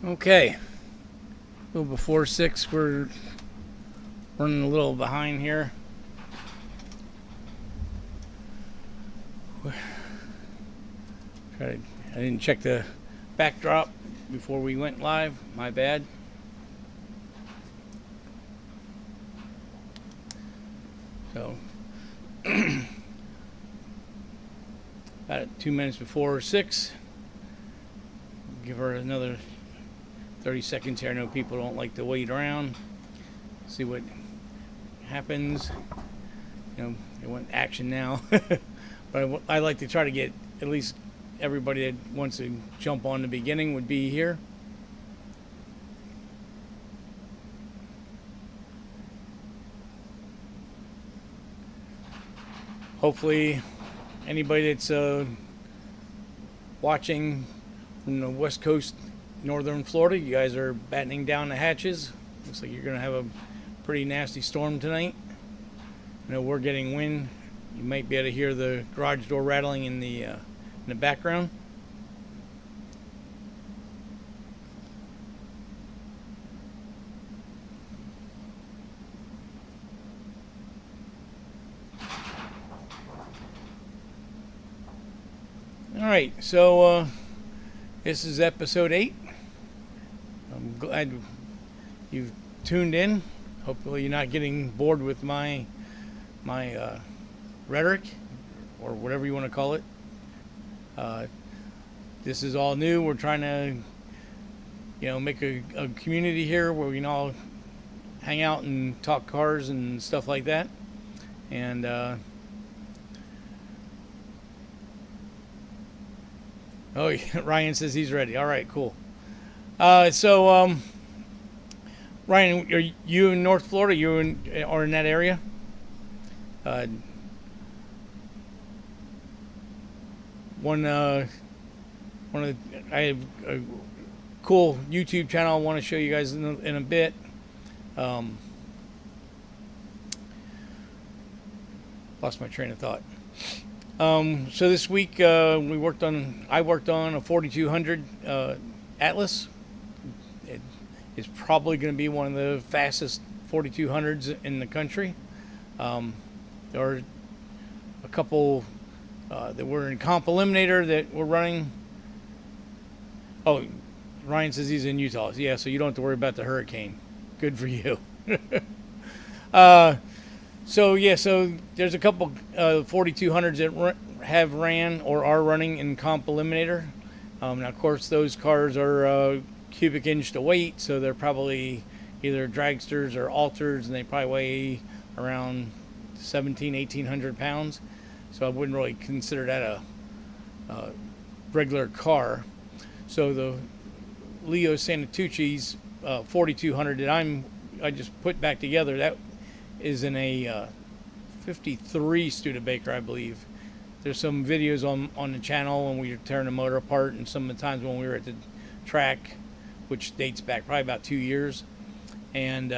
Okay, a little before 6. We're running a little behind here. I didn't check the backdrop before we went live. My bad. So, about 2 minutes before 6. Give her another 30 seconds here. I know people don't like to wait around. See what happens. You know, they want action now. But I like to try to get at least everybody that wants to jump on the beginning would be here. Hopefully anybody that's watching from the West Coast, northern Florida, you guys are battening down the hatches. Looks like you're going to have a pretty nasty storm tonight. I know we're getting wind. You might be able to hear the garage door rattling in the background. All right, so this is episode 8. I'm glad you've tuned in. Hopefully you're not getting bored with my rhetoric, or whatever you want to call it. This is all new. We're trying to, make a community here where we can all hang out and talk cars and stuff like that. And oh, Ryan says he's ready. All right, cool. So Ryan, are you in North Florida? You are in that area? I have a cool YouTube channel I want to show you guys in a bit. Lost my train of thought. So this week I worked on a 4200 Atlas. It is probably going to be one of the fastest 4200s in the country. There are a couple that were in Comp Eliminator that were running. Oh, Ryan says he's in Utah. Yeah, so you don't have to worry about the hurricane. Good for you. So there's a couple 4200s that have ran or are running in Comp Eliminator. Now, of course, those cars are cubic inch to weight, so they're probably either dragsters or alters, and they probably weigh around 1,800 pounds. So I wouldn't really consider that a regular car. So the Leo Santucci's 4200 that I just put back together, that is in a 53 Studebaker, I believe. There's some videos on the channel when we were tearing the motor apart, and some of the times when we were at the track, which dates back probably about 2 years. And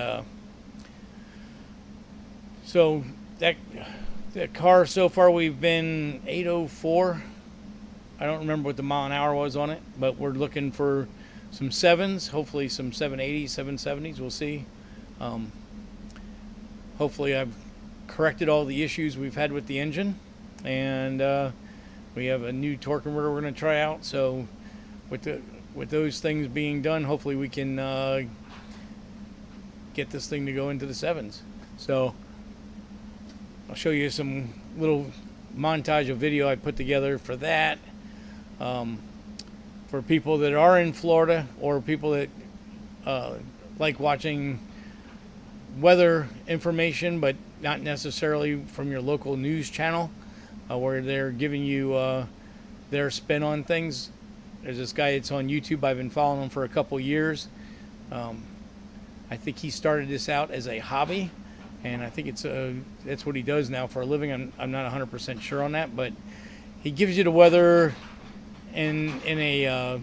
so that car so far we've been 804. I don't remember what the mile an hour was on it, but we're looking for some 7s, hopefully some 780s, 770s. We'll see. Hopefully I've corrected all the issues we've had with the engine, and we have a new torque converter we're going to try out. So with those things being done, hopefully we can get this thing to go into the 7s. So I'll show you some little montage of video I put together for that. For people that are in Florida, or people that like watching weather information, but not necessarily from your local news channel, where they're giving you their spin on things. There's this guy that's on YouTube. I've been following him for a couple years. I think he started this out as a hobby, and I think that's what he does now for a living. I'm not 100% sure on that, but he gives you the weather in a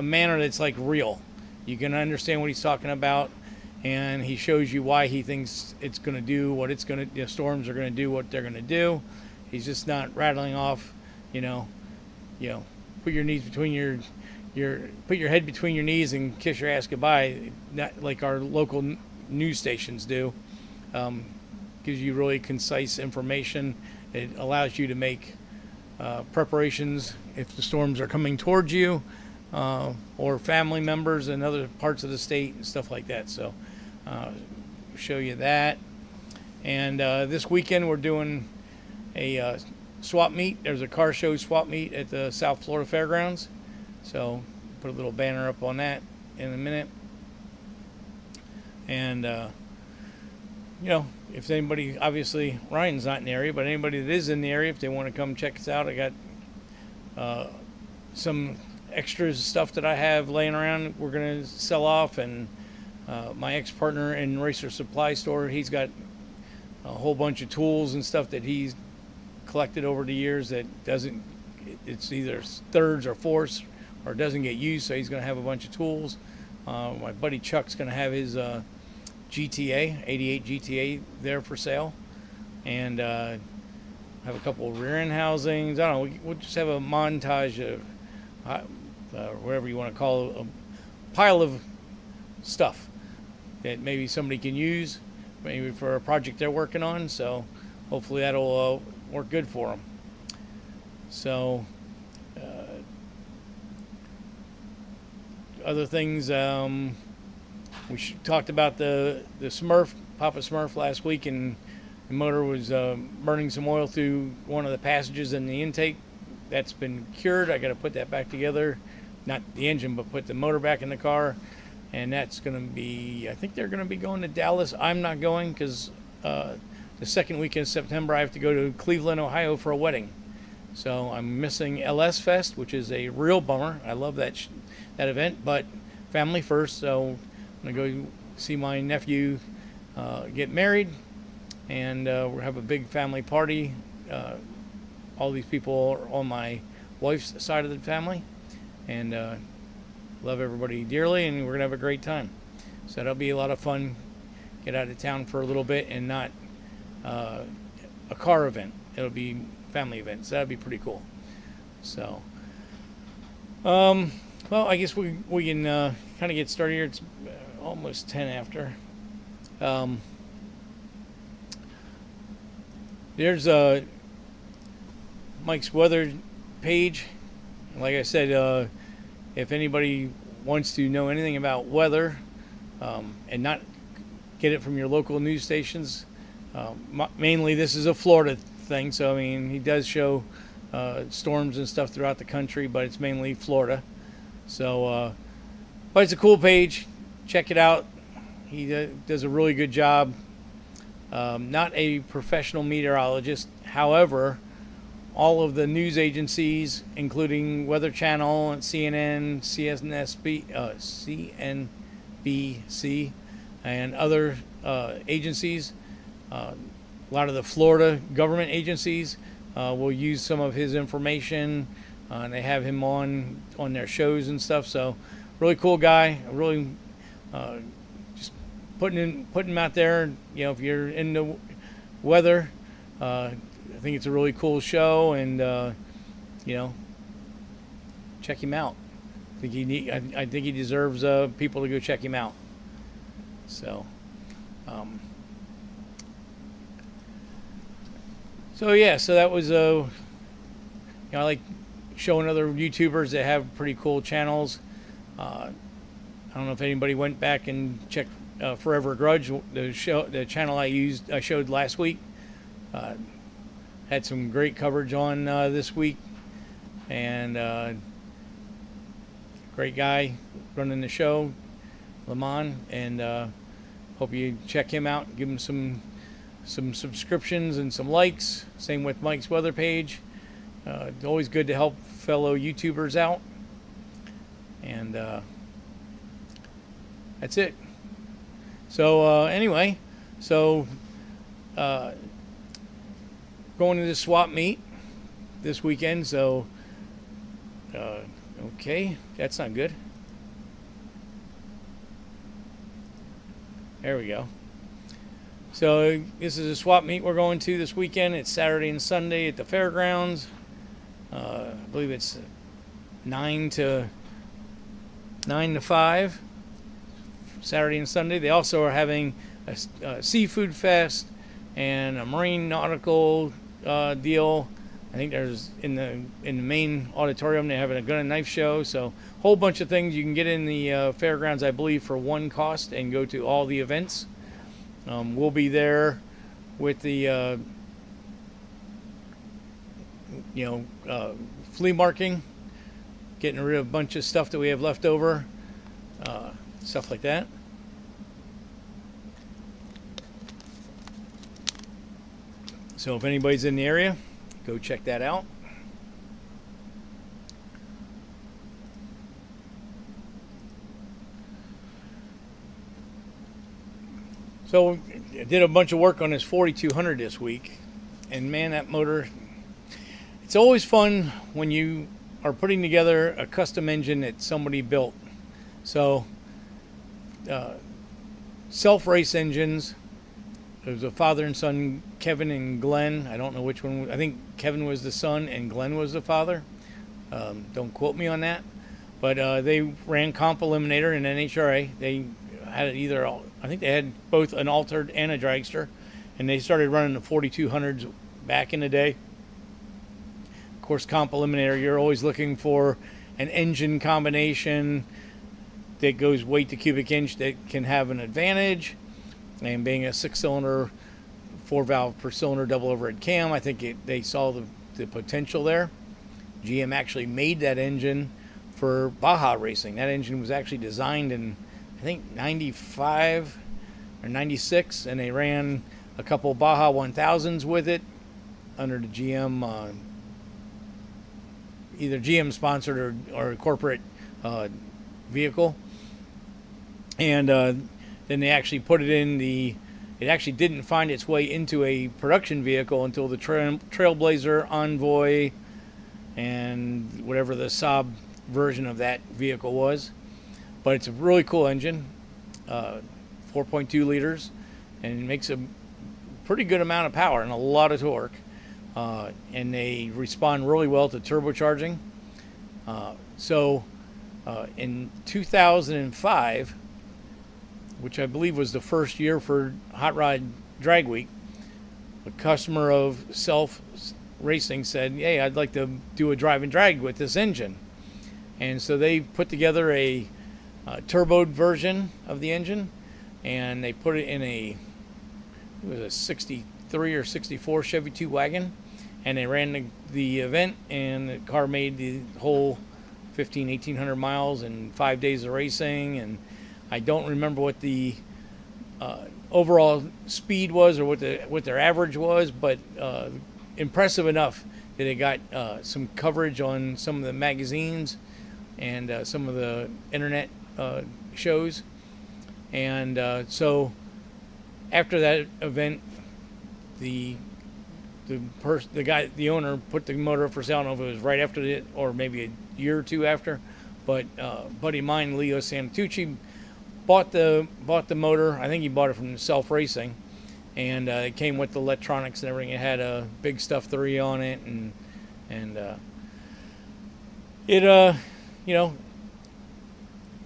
manner that's like real. You can understand what he's talking about, and he shows you why he thinks it's going to do what it's going to. The storms are going to do what they're going to do. He's just not rattling off, put your knees between your put your head between your knees and kiss your ass goodbye, not like our local news stations do. Gives you really concise information. It allows you to make preparations if the storms are coming towards you, or family members in other parts of the state and stuff like that. So show you that. And this weekend we're doing a swap meet. There's a car show swap meet at the South Florida Fairgrounds. So put a little banner up on that in a minute. And if anybody, obviously Ryan's not in the area, but anybody that is in the area, if they want to come check us out, I got some extras stuff that I have laying around we're going to sell off. And my ex-partner in Racer Supply Store, he's got a whole bunch of tools and stuff that he's collected over the years that it's either thirds or fourths or doesn't get used, so he's going to have a bunch of tools. My buddy Chuck's going to have his GTA, 88 GTA there for sale. And have a couple of rear end housings. I don't know, we'll just have a montage of whatever you want to call it, a pile of stuff that maybe somebody can use, maybe for a project they're working on. So hopefully that'll work good for them. So other things, we talked about the Smurf, Papa Smurf last week, and the motor was burning some oil through one of the passages in the intake. That's been cured. I got to put that back together, not the engine, but put the motor back in the car. And that's going to be, I think they're going to be going to Dallas. I'm not going because the second weekend of September I have to go to Cleveland, Ohio for a wedding. So I'm missing LS Fest, which is a real bummer. I love that event, but family first. So I'm going to go see my nephew get married, and we'll have a big family party. All these people are on my wife's side of the family, and love everybody dearly, and we're going to have a great time. So that'll be a lot of fun. Get out of town for a little bit and not a car event. It'll be family events. That'd be pretty cool. So, well, I guess we can kind of get started here. It's almost 10 after. There's Mike's weather page. Like I said, if anybody wants to know anything about weather and not get it from your local news stations, mainly this is a Florida thing. So, I mean, he does show storms and stuff throughout the country, but it's mainly Florida. So, but it's a cool page. Check it out. He does a really good job. Not a professional meteorologist. However, all of the news agencies, including Weather Channel and CNN, CNBC, and other agencies, a lot of the Florida government agencies will use some of his information, and they have him on their shows and stuff. So, really cool guy. Really just putting him out there. You know, if you're into weather, I think it's a really cool show, and check him out. I think he deserves people to go check him out. So, so that was I like showing other YouTubers that have pretty cool channels. I don't know if anybody went back and checked Forever Grudge, the channel I showed last week. Had some great coverage on this week, and great guy running the show, Lamont, and hope you check him out. Give him some subscriptions and some likes. Same with Mike's weather page. Always good to help fellow YouTubers out, and that's it. So anyway, going to this swap meet this weekend. So okay, that's not good. There we go. So this is a swap meet we're going to this weekend. It's Saturday and Sunday at the fairgrounds. I believe it's 9 to 9 to 5, Saturday and Sunday. They also are having a seafood fest and a marine nautical deal. I think there's in the main auditorium they're having a gun and knife show. So a whole bunch of things you can get in the fairgrounds, I believe, for one cost and go to all the events. We'll be there with the flea marking, getting rid of a bunch of stuff that we have left over, stuff like that. So if anybody's in the area, go check that out. So I did a bunch of work on this 4200 this week, and man, that motor, it's always fun when you are putting together a custom engine that somebody built. So self-race engines, there's a father and son, Kevin and Glenn. I don't know which one. I think Kevin was the son and Glenn was the father. Don't quote me on that. But they ran Comp Eliminator and NHRA. They had either, I think they had both an altered and a dragster. And they started running the 4200s back in the day. Of course, Comp Eliminator, you're always looking for an engine combination that goes weight to cubic inch that can have an advantage. And being a 6-cylinder, 4-valve per cylinder double overhead cam, I think they saw the potential there. GM actually made that engine for Baja racing. That engine was actually designed in, I think, 95 or 96, and they ran a couple Baja 1000s with it under the GM, either GM sponsored or corporate vehicle. And then they actually put it in it actually didn't find its way into a production vehicle until the Trailblazer, Envoy, and whatever the Saab version of that vehicle was. But it's a really cool engine, 4.2 liters, and it makes a pretty good amount of power and a lot of torque. And they respond really well to turbocharging. So in 2005, which I believe was the first year for Hot Rod Drag Week, a customer of Self Racing said, hey, I'd like to do a drive and drag with this engine. And so they put together a turboed version of the engine, and they put it in it was a 63 or 64 Chevy 2 wagon, and they ran the event, and the car made the whole 1,800 miles in 5 days of racing. And I don't remember what the overall speed was or what their average was, but impressive enough that it got some coverage on some of the magazines and some of the internet shows. And so after that event, the owner put the motor up for sale. I don't know if it was right after it or maybe a year or two after, but buddy of mine, Leo Santucci, bought the motor. I think he bought it from Self Racing, and it came with the electronics and everything. It had a big Stuff 3 on it, and it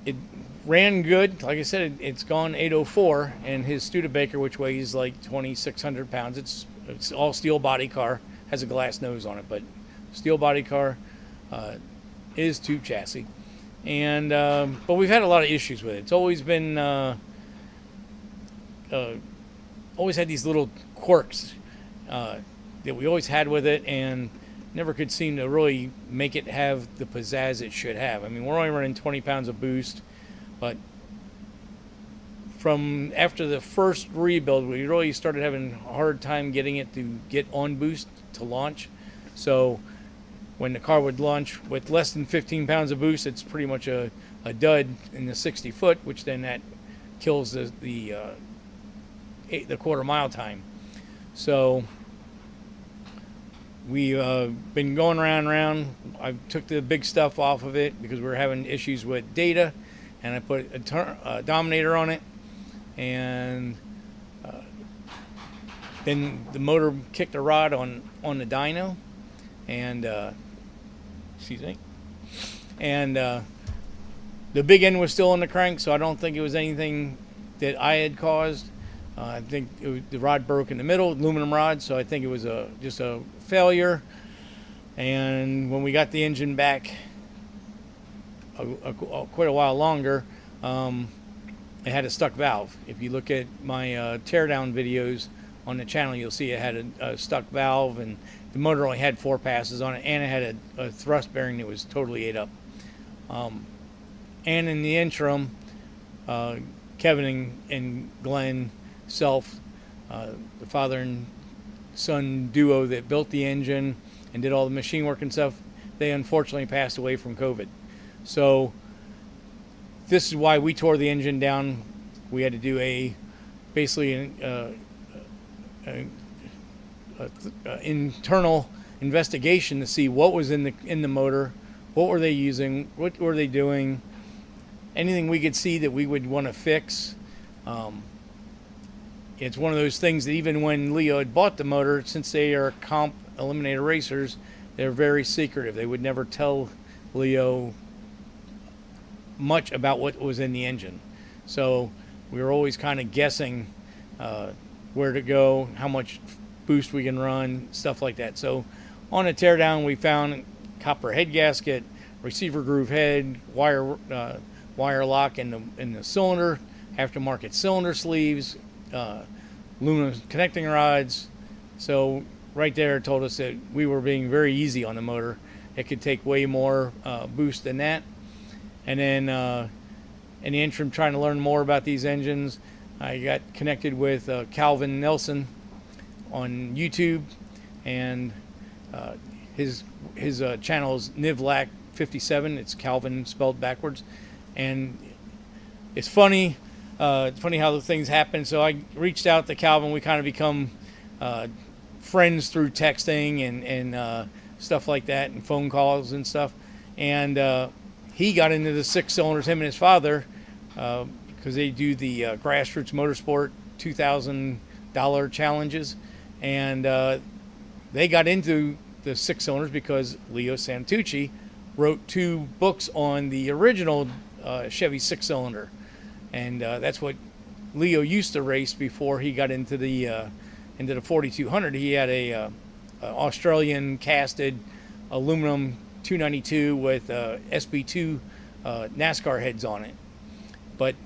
it ran good. Like I said, it's gone 804, and his Studebaker, which weighs like 2,600 pounds, it's all steel body car, has a glass nose on it, but steel body car, is tube chassis. And but we've had a lot of issues with it. It's always been always had these little quirks that we always had with it, and never could seem to really make it have the pizzazz it should have. I mean, we're only running 20 pounds of boost, but from after the first rebuild, we really started having a hard time getting it to get on boost to launch. So when the car would launch with less than 15 pounds of boost, it's pretty much a dud in the 60 foot, which then that kills the quarter mile time. So we've been going around and around. I took the big stuff off of it because we were having issues with data, and I put a Dominator on it, and then the motor kicked a rod on the dyno, and excuse me, and The big end was still on the crank, so I don't think it was anything that I had caused. I think the rod broke in the middle, aluminum rod, so I think it was just a failure. And when we got the engine back quite a while longer, it had a stuck valve. If you look at my teardown videos on the channel, you'll see it had a stuck valve, and the motor only had 4 passes on it, and it had a thrust bearing that was totally ate up. And in the interim, Kevin and Glenn Self, the father and son duo that built the engine and did all the machine work and stuff, they unfortunately passed away from COVID. So this is why we tore the engine down. We had to do basically an internal investigation to see what was in the motor, what were they using, what were they doing, anything we could see that we would want to fix. It's one of those things that even when Leo had bought the motor, since they are comp eliminator racers, they're very secretive. They would never tell Leo much about what was in the engine. So we were always kind of guessing where to go, how much boost we can run, stuff like that. So on a teardown, we found copper head gasket, receiver groove head, wire lock in the cylinder, aftermarket cylinder sleeves, aluminum connecting rods. So right there it told us that we were being very easy on the motor. It could take way more boost than that. And then in the interim, trying to learn more about these engines, I got connected with Calvin Nelson on YouTube, and his channel is Nivlac57. It's Calvin spelled backwards, and it's funny. It's funny how the things happen. So I reached out to Calvin. We kind of become friends through texting and stuff like that, and phone calls and stuff. And he got into the 6 cylinders, him and his father, because they do the Grassroots Motorsport $2,000 challenges. And they got into the 6 cylinders because Leo Santucci wrote 2 books on the original Chevy 6 cylinder. And that's what Leo used to race before he got into the 4200. He had a Australian casted aluminum 292 with SB2 NASCAR heads on it. But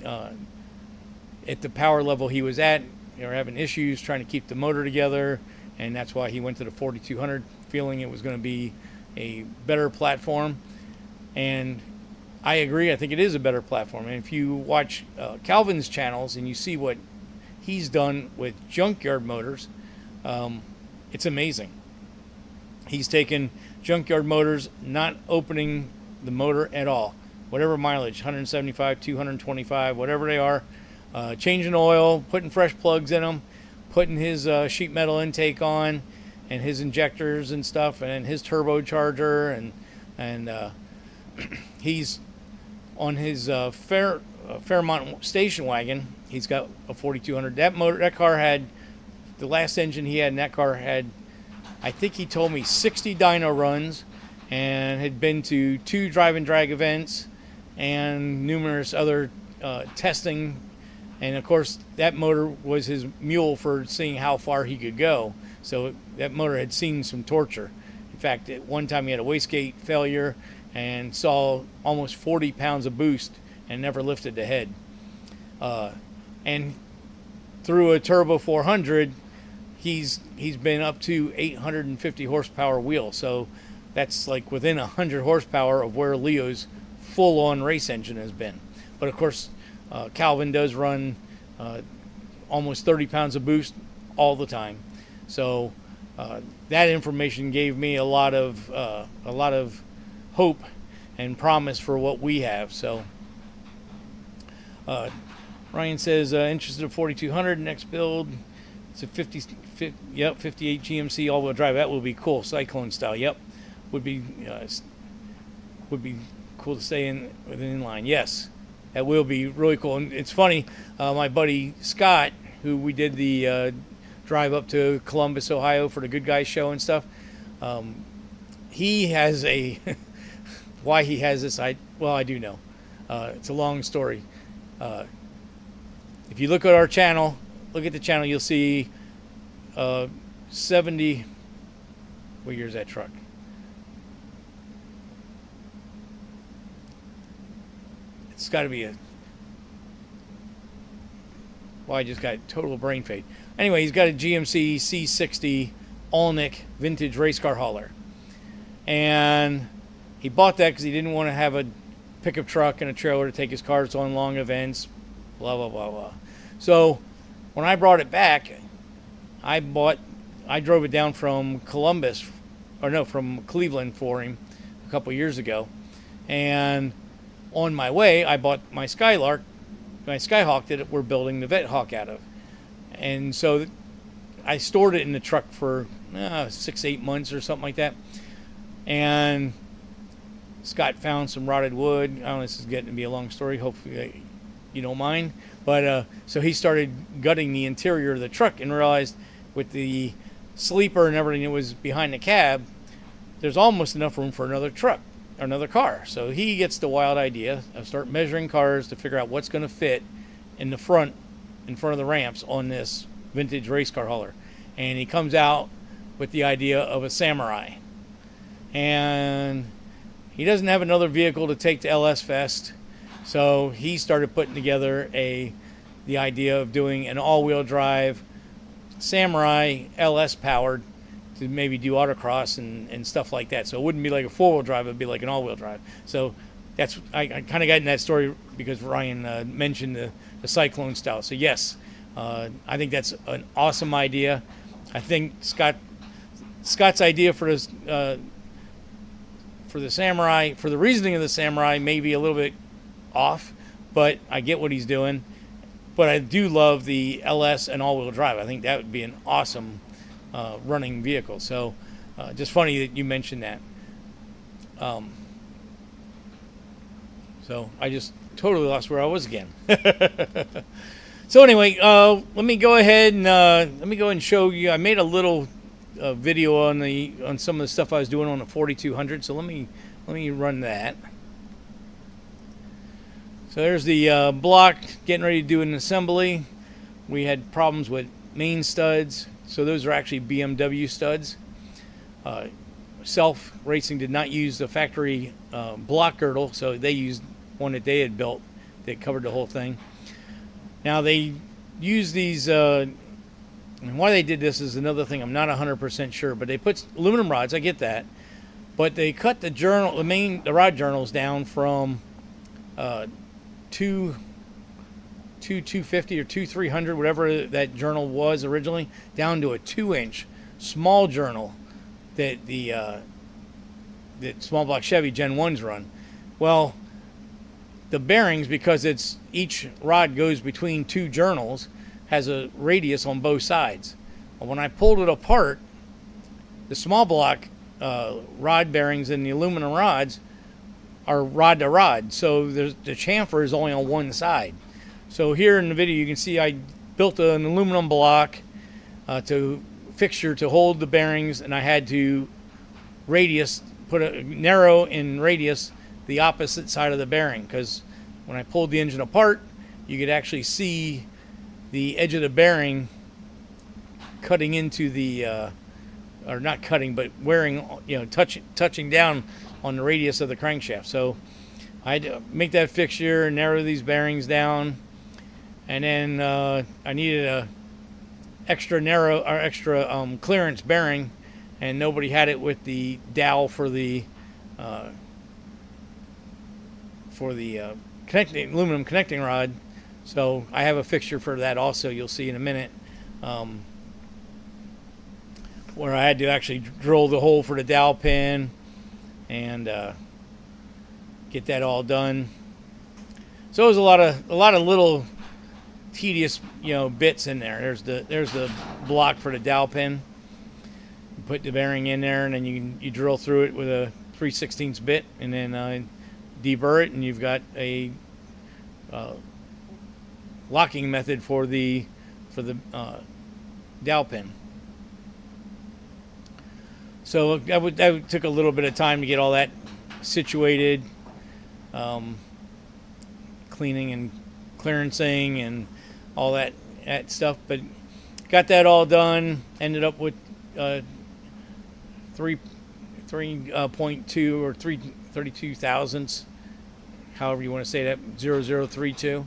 at the power level he was at, they were having issues trying to keep the motor together, and that's why he went to the 4200, feeling it was going to be a better platform. And I agree. I think it is a better platform. And if you watch Calvin's channels and you see what he's done with junkyard motors, it's amazing. He's taken junkyard motors, not opening the motor at all, whatever mileage, 175, 225, whatever they are, changing oil, putting fresh plugs in them, putting his sheet metal intake on, and his injectors and stuff, and his turbocharger, and he's on his Fairmont station wagon. He's got a 4200. That car had, the last engine he had in that car had, I think he told me 60 dyno runs, and had been to 2 drive and drag events and numerous other testing. And of course that motor was his mule for seeing how far he could go. So that motor had seen some torture. In fact, at one time he had a wastegate failure and saw almost 40 pounds of boost and never lifted the head. And through a turbo 400, he's been up to 850 horsepower wheel. So that's like within 100 horsepower of where Leo's full-on race engine has been. But of course, Calvin does run almost 30 pounds of boost all the time. So that information gave me a lot of hope and promise for what we have. So Ryan says interested in 4200 next build. It's a 58 GMC all-wheel drive. That would be cool, Cyclone style. Yep, would be cool to stay in with an inline. Yes, that will be really cool. And it's funny, my buddy Scott, who we did the drive up to Columbus, Ohio for the Good Guys show and stuff. He has a why he has this. I do know. It's a long story. If you look at our channel, look at the channel, you'll see 70. What year is that truck? It's got to be a. Well, I just got total brain fade. Anyway, he's got a GMC C60 Alnick vintage race car hauler. And he bought that because he didn't want to have a pickup truck and a trailer to take his cars on long events, blah, blah, blah, blah. So when I brought it back, I drove it down from from Cleveland for him a couple years ago. And on my way, I bought my Skyhawk that we're building the Vet Hawk out of. And so I stored it in the truck for 6-8 months or something like that. And Scott found some rotted wood. I don't know, this is getting to be a long story. Hopefully you don't mind. But so he started gutting the interior of the truck and realized with the sleeper and everything that was behind the cab, there's almost enough room for another truck or another car. So he gets the wild idea of start measuring cars to figure out what's going to fit in front of the ramps on this vintage race car hauler. And he comes out with the idea of a Samurai. And he doesn't have another vehicle to take to LS Fest, so he started putting together the idea of doing an all-wheel drive Samurai LS powered to maybe do autocross and stuff like that. So it wouldn't be like a four-wheel drive, it'd be like an all-wheel drive. So that's I kind of got in that story because Ryan mentioned the Cyclone style. So yes, I think that's an awesome idea. I think Scott's idea for this for the Samurai, for the reasoning of the Samurai, may be a little bit off, but I get what he's doing. But I do love the LS and all-wheel drive. I think that would be an awesome running vehicle. So just funny that you mentioned that. So I just totally lost where I was again. So anyway, let me go ahead and show you. I made a little video on some of the stuff I was doing on the 4200. So let me run that. So there's the block getting ready to do an assembly. We had problems with main studs, so those are actually BMW studs. Self Racing did not use the factory block girdle, so they used one that they had built that covered the whole thing. Now they use these, and why they did this is another thing I'm not 100% sure, but they put aluminum rods, I get that, but they cut the rod journals down from 250 or 300, whatever that journal was originally, down to a 2-inch small journal that that small block Chevy Gen 1s run. Well, the bearings, because each rod goes between two journals, has a radius on both sides. Well, when I pulled it apart, the small block rod bearings and the aluminum rods are rod to rod, so the chamfer is only on one side. So here in the video you can see I built an aluminum block fixture to hold the bearings, and I had to put a narrow in radius the opposite side of the bearing, because when I pulled the engine apart you could actually see the edge of the bearing cutting into the or not cutting, but touching down on the radius of the crankshaft. So I had to make that fixture, narrow these bearings down, and then I needed a extra narrow or extra clearance bearing, and nobody had it with the dowel for the aluminum connecting rod. So I have a fixture for that also, you'll see in a minute, where I had to actually drill the hole for the dowel pin and get that all done. So it was a lot of little tedious bits in there. There's the block for the dowel pin. You put the bearing in there, and then you drill through it with a 3/16 bit, and then deburr it, and you've got a locking method for the dowel pin. So that took a little bit of time to get all that situated. cleaning and clearancing and all that stuff. But got that all done. Ended up with 3.2 or 332 thousandths, however you want to say that, 0032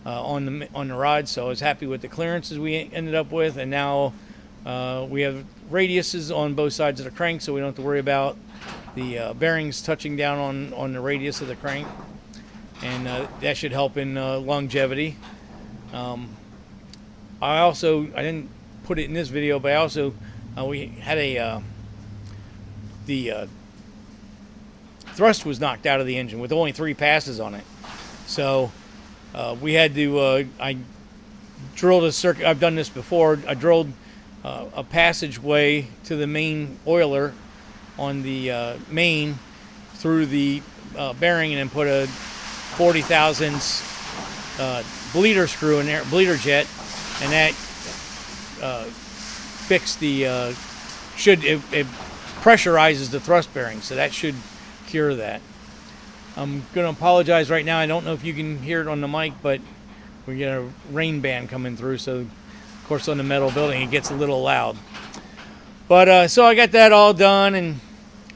on the rod. So I was happy with the clearances we ended up with, and now we have radiuses on both sides of the crank, so we don't have to worry about the bearings touching down on the radius of the crank, and that should help in longevity. I didn't put it in this video, but I also we had the thrust was knocked out of the engine with only 3 passes on it, so we had to I drilled a circuit. I've done this before. I drilled a passageway to the main oiler on the main through the bearing, and then put a 40 thousandths bleeder screw in there, bleeder jet, and that fixed the it pressurizes the thrust bearing, so that should cure that. I'm going to apologize right now. I don't know if you can hear it on the mic, but we get a rain band coming through, so of course on the metal building it gets a little loud. But so I got that all done and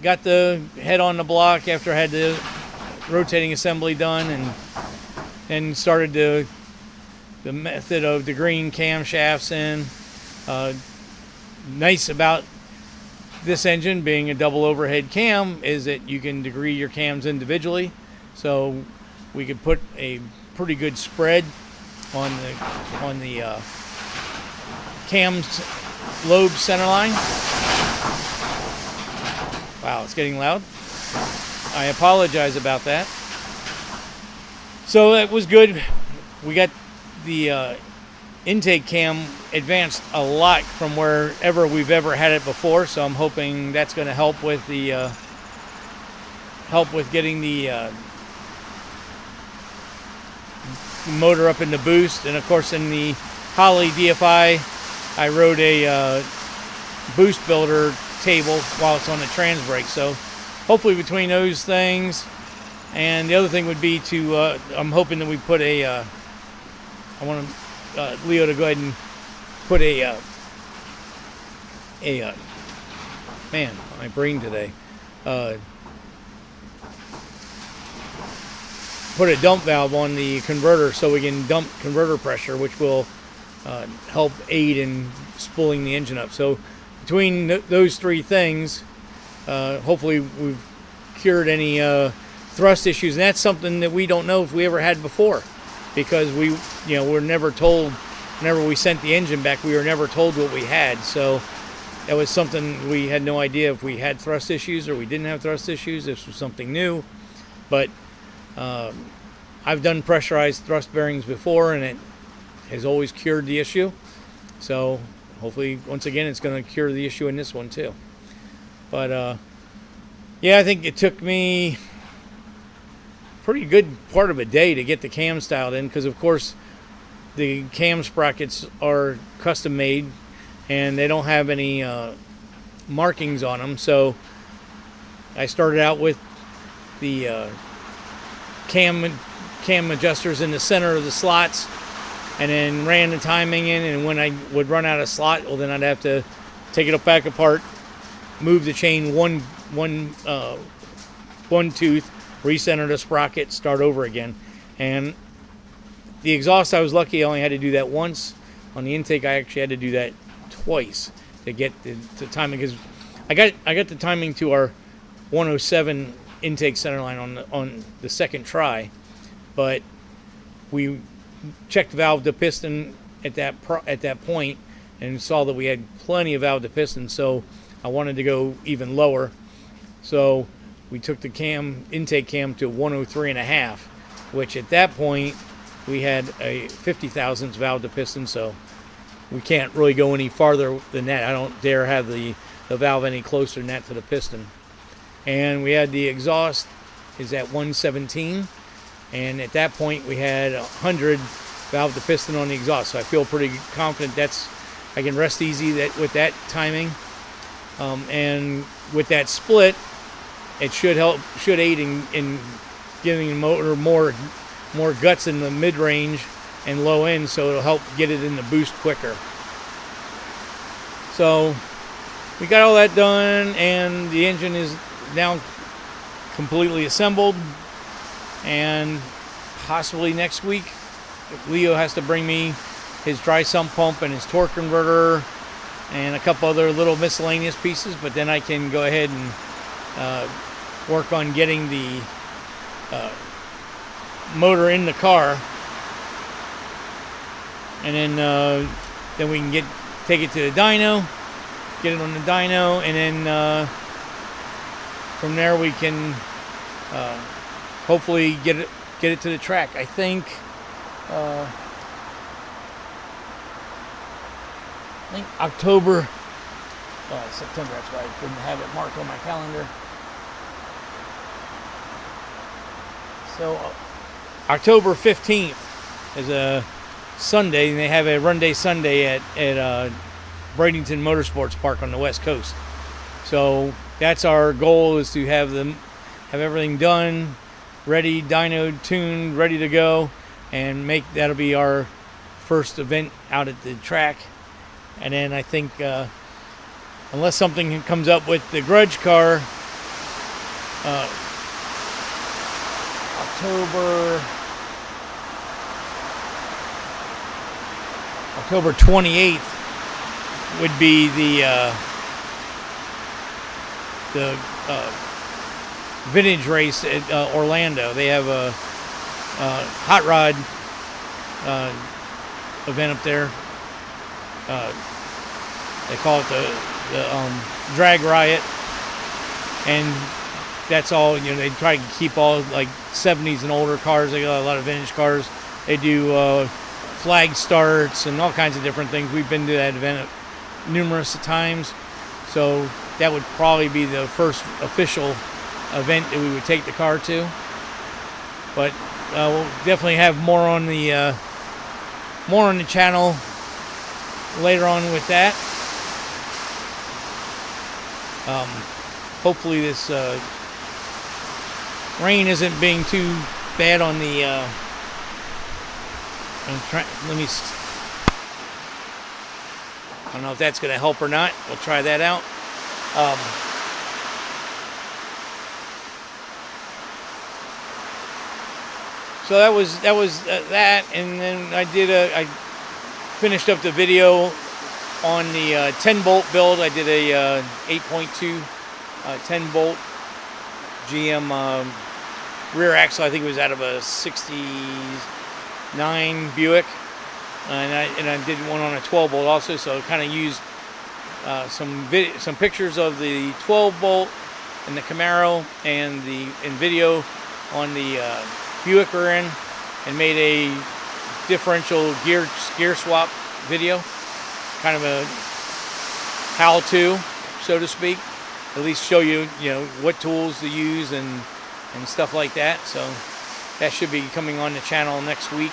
got the head on the block after I had the rotating assembly done, and started the method of degreeing camshafts in. Nice about this engine being a double overhead cam is that you can degree your cams individually, so we could put a pretty good spread on the cam's lobe center line. Wow, it's getting loud. I apologize about that. So that was good. We got the intake cam advanced a lot from wherever we've ever had it before, so I'm hoping that's going to help with the getting the motor up in the boost. And of course in the Holley DFI I wrote a boost builder table while it's on the trans brake, so hopefully between those things, and the other thing would be to I'm hoping that we put a I want Leo to go ahead and put a man, my brain today, put a dump valve on the converter so we can dump converter pressure, which will help aid in spooling the engine up. So between those 3 things, hopefully we've cured any thrust issues, and that's something that we don't know if we ever had before, because we're never told. Whenever we sent the engine back, we were never told what we had, so that was something we had no idea if we had thrust issues or we didn't have thrust issues. This was something new, but I've done pressurized thrust bearings before, and it has always cured the issue. So hopefully, once again, it's going to cure the issue in this one too. But yeah, I think it took me pretty good part of a day to get the cam styled in, because of course the cam sprockets are custom made and they don't have any markings on them. So I started out with the cam adjusters in the center of the slots, and then ran the timing in, and when I would run out of slot, well, then I'd have to take it back apart, move the chain one tooth, recenter the sprocket, start over again. And the exhaust, I was lucky I only had to do that once. On the intake, I actually had to do that twice to get the timing, because I got the timing to our 107 intake center line on the second try, but we checked valve to piston at that point and saw that we had plenty of valve to piston, so I wanted to go even lower. So we took the intake cam to 103.5, which at that point we had a 50 thousandths valve to piston, so we can't really go any farther than that. I don't dare have the valve any closer than that to the piston. And we had the exhaust is at 117, and at that point we had 100 valve to piston on the exhaust, so I feel pretty confident I can rest easy with that timing. And with that split, it should aid in giving the motor more more guts in the mid-range and low end, so it'll help get it in the boost quicker. So we got all that done, and the engine is now completely assembled, and possibly next week Leo has to bring me his dry sump pump and his torque converter and a couple other little miscellaneous pieces, but then I can go ahead and work on getting the motor in the car, and then we can take it to the dyno, get it on the dyno, and then from there we can hopefully get it to the track. I think October, September, that's why I didn't have it marked on my calendar. So October 15th is a Sunday, and they have a run day Sunday at Bradenton Motorsports Park on the West Coast. So that's our goal, is to have everything done, ready, dyno tuned, ready to go, and that'll be our first event out at the track. And then I think, unless something comes up with the grudge car, October 28th would be the vintage race at Orlando. They have a hot rod event up there. They call it the drag riot, and that's all. They try to keep all like 70s and older cars. They got a lot of vintage cars. They do flag starts and all kinds of different things. We've been to that event numerous times, so that would probably be the first official event that we would take the car to. But we'll definitely have more on the channel later on with that. Hopefully this rain isn't being too bad on the I don't know if that's going to help or not. We'll try that out. So that was that, and then I finished up the video on the 10 bolt build. I did a 8.2 10 bolt GM rear axle. I think it was out of a 69 Buick, and I did one on a 12 bolt also. So I kind of used some pictures of the 12 bolt and the Camaro and video on the Buick rear end, and made a differential gear swap video, kind of a how-to, so to speak. At least show you, what tools to use and stuff like that. So that should be coming on the channel next week.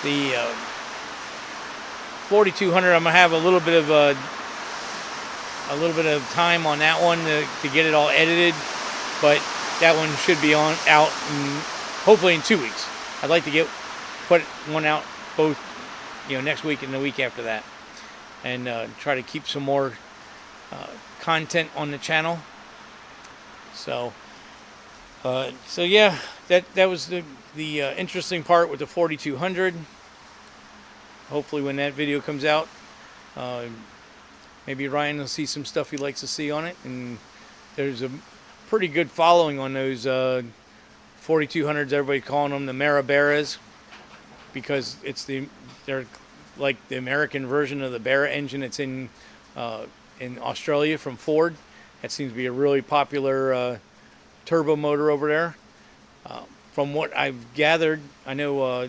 The 4200, I'm gonna have a little bit of time on that one to get it all edited, but that one should be out hopefully in 2 weeks. I'd like to put one out both, next week and the week after that, and try to keep some more content on the channel. So yeah, that was the interesting part with the 4200. Hopefully when that video comes out, maybe Ryan will see some stuff he likes to see on it, and there's a pretty good following on those 4200s. Everybody calling them the Maraberas, because they're like the American version of the Barra engine. It's in Australia from Ford. That seems to be a really popular turbo motor over there. From what I've gathered, I know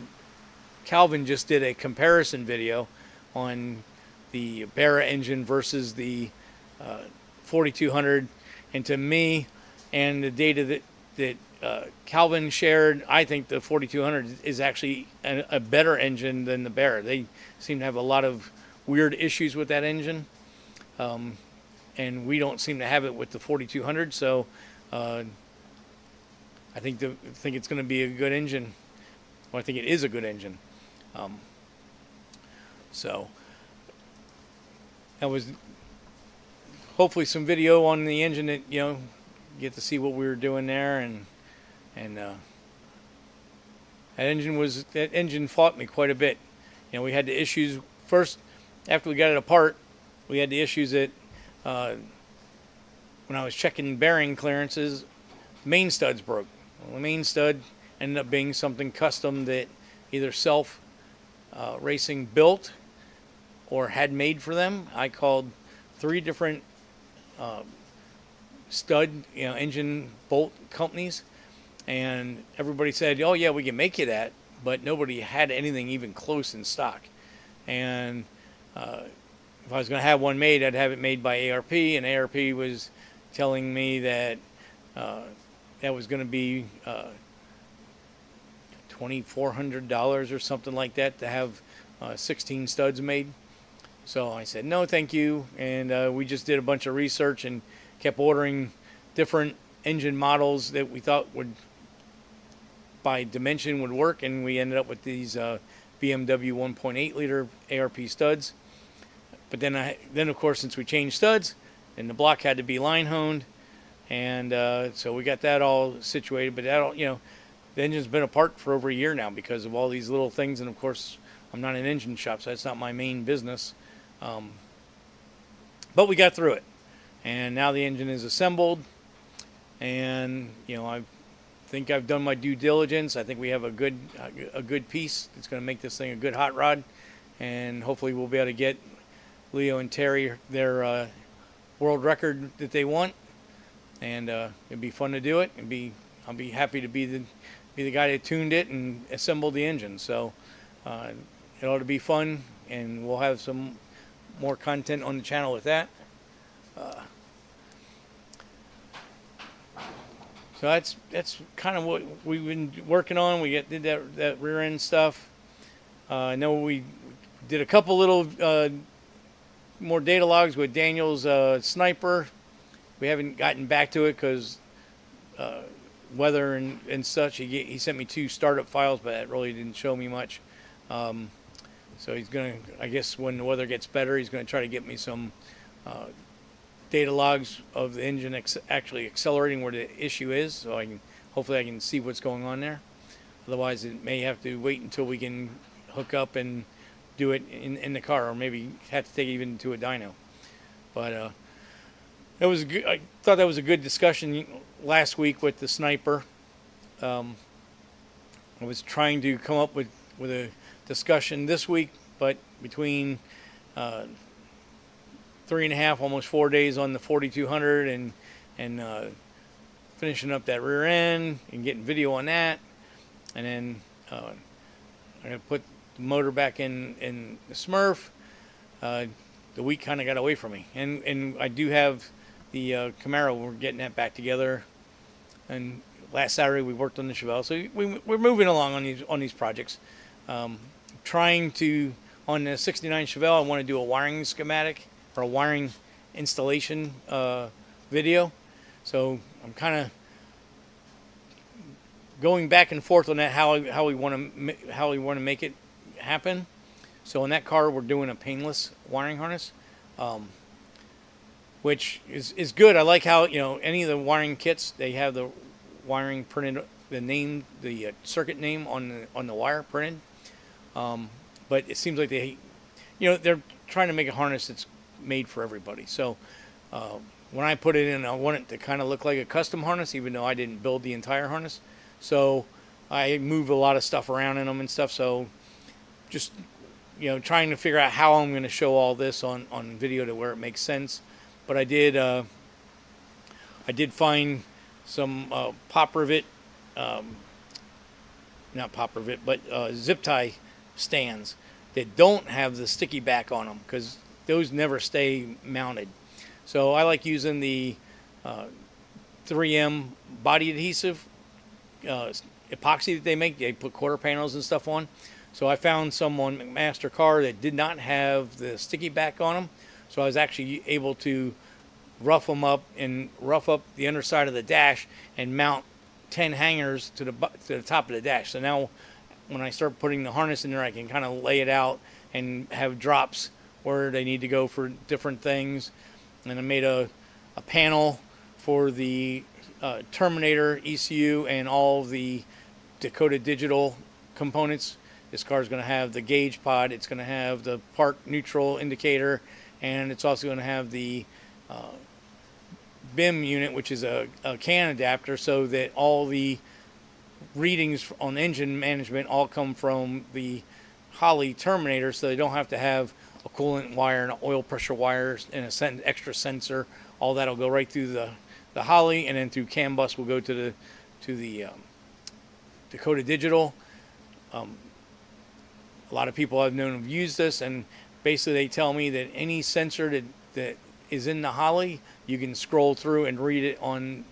Calvin just did a comparison video on the Barra engine versus the 4200, and to me, and the data that Calvin shared, I think the 4200 is actually a better engine than the Barra. They seem to have a lot of weird issues with that engine, and we don't seem to have it with the 4200. So I think it's going to be a good engine. I think it is a good engine. So that was hopefully some video on the engine that, you know, get to see what we were doing there. And that engine fought me quite a bit. You know, we had the issues first after we got it apart. We had the issues that when I was checking bearing clearances, main studs broke. Well, the main stud ended up being something custom that either self racing built or had made for them. I called 3 different stud, you know, engine bolt companies, and everybody said, "Oh yeah, we can make you that," but nobody had anything even close in stock. And if I was going to have one made, I'd have it made by ARP, and ARP was telling me that that was going to be $2,400 or something like that to have 16 studs made. So I said, no, thank you. And we just did a bunch of research and kept ordering different engine models that we thought would, by dimension, would work. And we ended up with these BMW 1.8 liter ARP studs. But then of course, since we changed studs, then the block had to be line honed. And so we got that all situated. But that all, you know, the engine's been apart for over a year now because of all these little things. And of course, I'm not an engine shop, so that's not my main business. But we got through it, and now the engine is assembled, and you know, I think I've done my due diligence. I think we have a good piece that's going to make this thing a good hot rod, and hopefully we'll be able to get Leo and Terry their world record that they want, and it'd be fun to do it. I'll be happy to be the guy that tuned it and assembled the engine. So it ought to be fun, and we'll have some more content on the channel with that. So that's kind of what we've been working on. We did that rear end stuff. I know we did a couple little more data logs with Daniel's sniper. We haven't gotten back to it because weather and such. He sent me 2 startup files, but it really didn't show me much. So he's going to, I guess when the weather gets better, he's going to try to get me some data logs of the engine actually accelerating where the issue is, so hopefully I can see what's going on there. Otherwise, it may have to wait until we can hook up and do it in the car, or maybe have to take it even to a dyno. But it was good. I thought that was a good discussion last week with the sniper. I was trying to come up with a discussion this week, but between 3.5, almost 4 days on the 4200 and finishing up that rear end and getting video on that, and then I'm gonna put the motor back in the Smurf. The week kind of got away from me, and I do have the Camaro. We're getting that back together, and last Saturday we worked on the Chevelle, so we're moving along on these projects. Trying to, on the 69 Chevelle, I want to do a wiring schematic or a wiring installation video. So I'm kind of going back and forth on that, how we want to make it happen. So in that car, we're doing a painless wiring harness, which is good. I like how, you know, any of the wiring kits, they have the wiring printed, the circuit name on the wire printed. But it seems like they're trying to make a harness that's made for everybody. So when I put it in, I want it to kind of look like a custom harness, even though I didn't build the entire harness. So I move a lot of stuff around in them and stuff. So just, you know, trying to figure out how I'm going to show all this on video to where it makes sense. But I did find some pop rivet, not pop rivet, but zip tie stands that don't have the sticky back on them, because those never stay mounted. So I like using the 3M body adhesive epoxy that they make. They put quarter panels and stuff on. So I found some on McMaster car that did not have the sticky back on them. So I was actually able to rough them up and rough up the underside of the dash and mount 10 hangers to the top of the dash. So now when I start putting the harness in there, I can kind of lay it out and have drops where they need to go for different things. And I made a panel for the Terminator ECU and all the Dakota Digital components. This car is going to have the gauge pod, it's going to have the park neutral indicator, and it's also going to have the BIM unit, which is a CAN adapter, so that all the readings on engine management all come from the Holley Terminator, so they don't have to have a coolant wire and an oil pressure wire and an extra sensor. All that will go right through the Holley, and then through CAN bus will go to the Dakota Digital. A lot of people I've known have used this, and basically they tell me that any sensor that is in the Holley, you can scroll through and read it on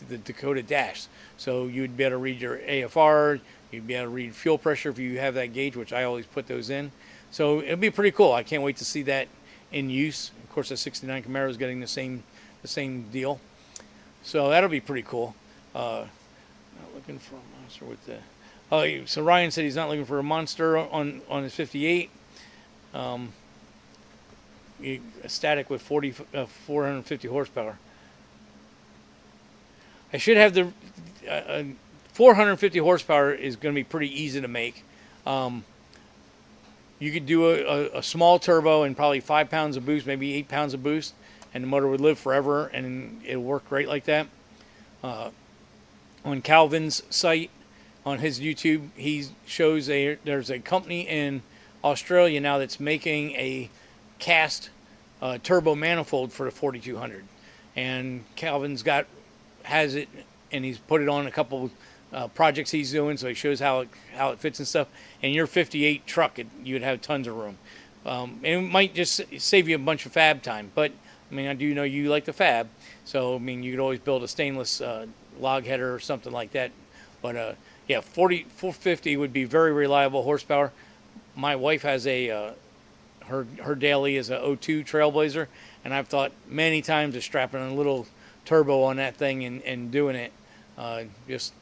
the Dakota dash. So you'd be able to read your AFR, you'd be able to read fuel pressure if you have that gauge, which I always put those in. So it'll be pretty cool. I can't wait to see that in use. Of course, the '69 Camaro is getting the same deal. So that'll be pretty cool. Not looking for a monster with the... so Ryan said he's not looking for a monster on his 58. A static with 450 horsepower. I should have the 450 horsepower is going to be pretty easy to make. You could do a small turbo and probably 5 pounds of boost, maybe 8 pounds of boost, and the motor would live forever, and it'll work great like that. On Calvin's site, on his YouTube, he shows there's a company in Australia now that's making a cast turbo manifold for the 4200, and Calvin's has it, and he's put it on a couple projects he's doing, so he shows how it fits and stuff. And your 58 truck, you would have tons of room, and it might just save you a bunch of fab time. But I mean, I do know you like the fab, so I mean, you could always build a stainless log header or something like that. But yeah, 450 would be very reliable horsepower. My wife has her daily is a 02 Trailblazer, and I've thought many times of strapping a little turbo on that thing and doing it. Just,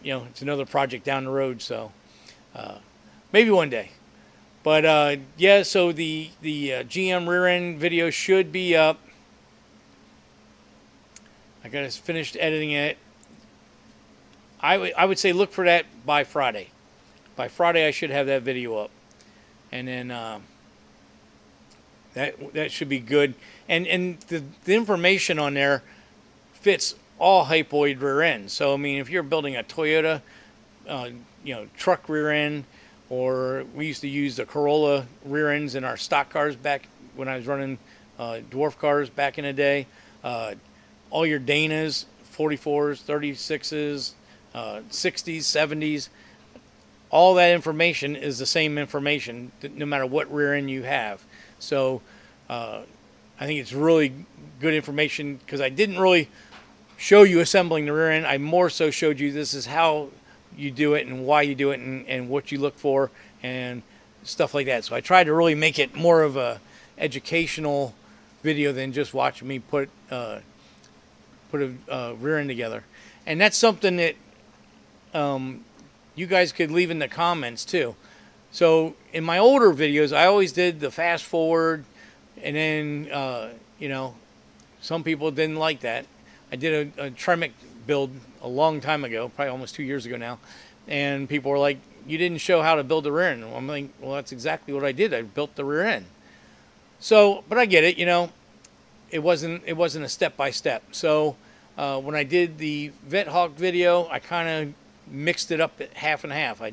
it's another project down the road, so maybe one day. But yeah, so the GM rear end video should be up. I got finished editing it. I would say look for that by Friday. By Friday, I should have that video up, and then that should be good. And the information on there fits all hypoid rear ends. So I mean, if you're building a Toyota, truck rear end, or we used to use the Corolla rear ends in our stock cars back when I was running dwarf cars back in the day. All your Danas, 44s, 36s, 60s, 70s, all that information is the same information no matter what rear end you have. So I think it's really good information, because I didn't really show you assembling the rear end. I more so showed you this is how you do it and why you do it and what you look for and stuff like that. So I tried to really make it more of a educational video than just watching me put a rear end together. And that's something that you guys could leave in the comments too. So in my older videos, I always did the fast forward, and then some people didn't like that. I did a Tremec build a long time ago, probably almost 2 years ago now, and people were like, you didn't show how to build the rear end. I'm like, well, that's exactly what I did. I built the rear end. So, but I get it, it wasn't a step-by-step. So when I did the Vet Hawk video, I kind of mixed it up at half and half. I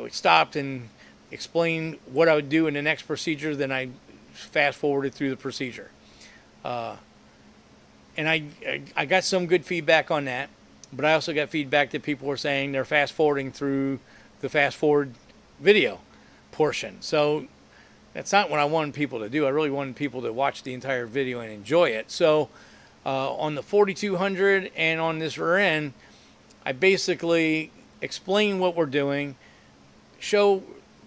stopped and explained what I would do in the next procedure, then I fast forwarded through the procedure. And I got some good feedback on that, but I also got feedback that people were saying they're fast forwarding through the fast forward video portion. So that's not what I wanted people to do. I really wanted people to watch the entire video and enjoy it. So on the 4200 and on this rear end, I basically explain what we're doing, show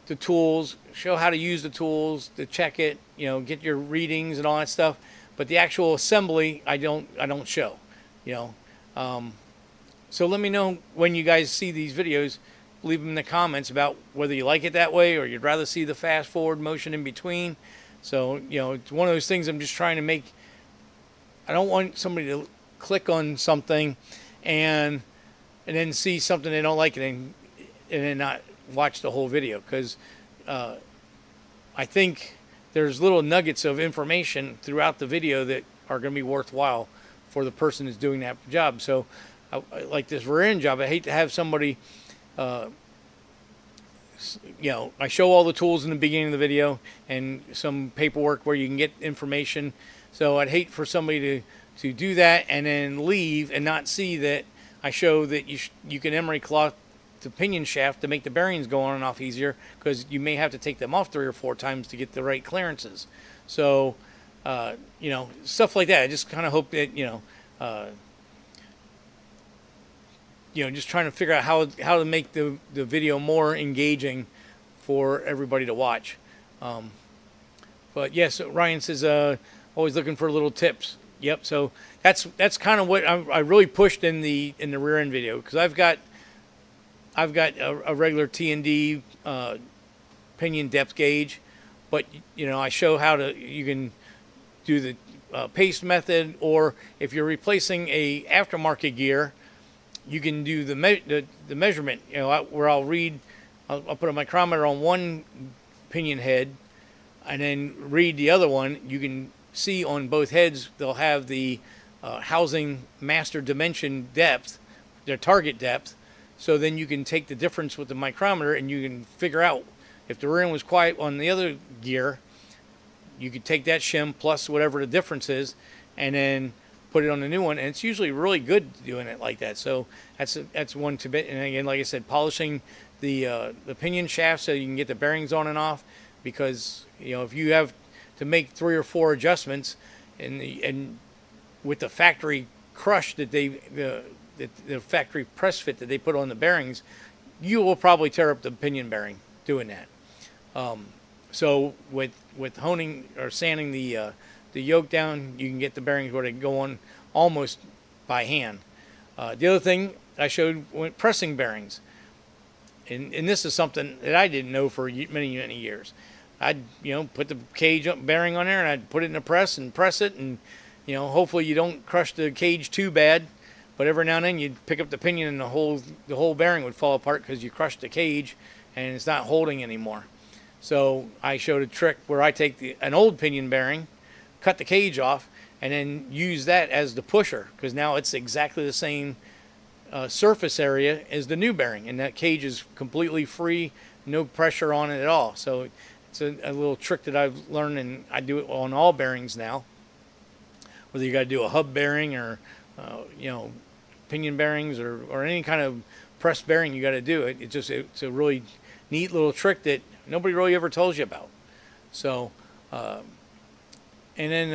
the tools, show how to use the tools, to check it, get your readings and all that stuff. But the actual assembly, I don't show, So let me know when you guys see these videos, leave them in the comments about whether you like it that way or you'd rather see the fast forward motion in between. So, you know, it's one of those things I'm just trying to make. I don't want somebody to click on something and then see something they don't like and then not watch the whole video, because I think there's little nuggets of information throughout the video that are going to be worthwhile for the person who's doing that job. So like this rear end job, I hate to have somebody, you know, I show all the tools in the beginning of the video and some paperwork where you can get information. So I'd hate for somebody to do that and then leave and not see that I show that you can emery cloth the pinion shaft to make the bearings go on and off easier, because you may have to take them off 3 or 4 times to get the right clearances. So, you know, stuff like that. I just kind of hope that, you know, just trying to figure out how to make the video more engaging for everybody to watch. But yes, Ryan says, always looking for little tips. Yep. So that's kind of what I really pushed in the rear end video, because I've got a regular T&D pinion depth gauge, but you know, I show how you can do the paste method, or if you're replacing a aftermarket gear, you can do the measurement. You know, where I'll put a micrometer on one pinion head and then read the other one. You can see on both heads they'll have the housing master dimension depth, their target depth. So then you can take the difference with the micrometer and you can figure out if the rear end was quiet on the other gear, you could take that shim plus whatever the difference is and then put it on the new one. And it's usually really good doing it like that. So that's one tidbit. And again, like I said, polishing the pinion shaft so you can get the bearings on and off, because you know, if you have to make 3 or 4 adjustments and with the factory crush that the factory press fit that they put on the bearings, you will probably tear up the pinion bearing doing that. So with honing or sanding the yoke down, you can get the bearings where they go on almost by hand. The other thing I showed went pressing bearings, and this is something that I didn't know for many years. I'd put the cage bearing on there and I'd put it in a press and press it, and hopefully you don't crush the cage too bad. But every now and then you'd pick up the pinion and the whole bearing would fall apart because you crushed the cage and it's not holding anymore. So I showed a trick where I take an old pinion bearing, cut the cage off, and then use that as the pusher, because now it's exactly the same surface area as the new bearing, and that cage is completely free, no pressure on it at all. So it's a little trick that I've learned, and I do it on all bearings now. Whether you got to do a hub bearing or pinion bearings or any kind of press bearing, you got to do it. It's a really neat little trick that nobody really ever tells you about. So and then